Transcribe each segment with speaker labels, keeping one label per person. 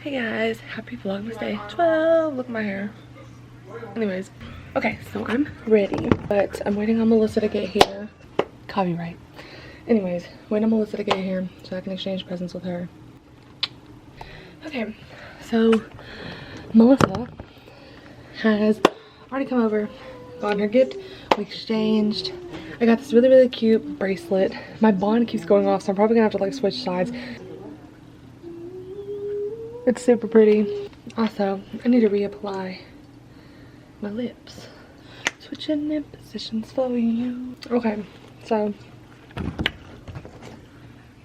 Speaker 1: Hey guys, happy Vlogmas day 12. Look at my hair. Anyways, okay, so I'm ready, but I'm waiting on Melissa to get here. Copyright. Anyways, waiting on Melissa to get here so I can exchange presents with her. Okay, so Melissa has already come over, gotten her gift, we exchanged. I got this really cute bracelet. My bond keeps going off, so I'm probably gonna have to like switch sides. It's super pretty. Also, I need to reapply my lips. Switching in positions for you. Okay, so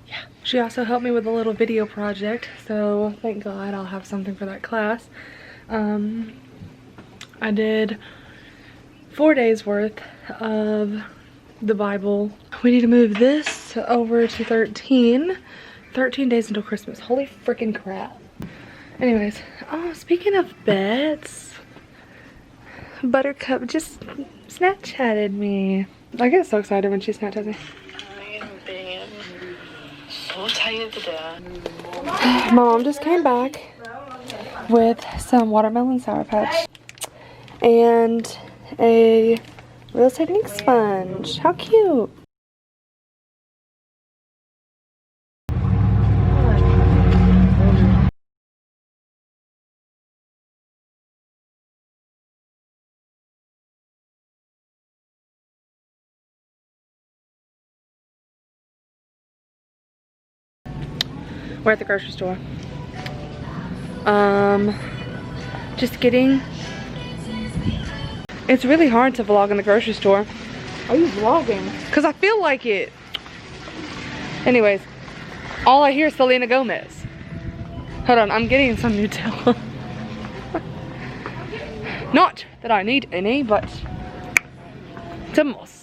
Speaker 1: yeah. She also helped me with a little video project, so thank God I'll have something for that class. I did 4 days worth of the Bible. We need to move this over to 13 days until Christmas. Holy freaking crap. Anyways, oh, speaking of bets, Buttercup just Snapchatted me. I get so excited when she Snapchats me.
Speaker 2: I am being so tired today.
Speaker 1: My mom just came back with some watermelon Sour Patch and a real technique sponge. How cute! We're at the grocery store. Just kidding. It's really hard to vlog in the grocery store.
Speaker 3: Are you vlogging?
Speaker 1: Cause I feel like it. Anyways, all I hear is Selena Gomez. Hold on, I'm getting some Nutella. Not that I need any, but it's a must.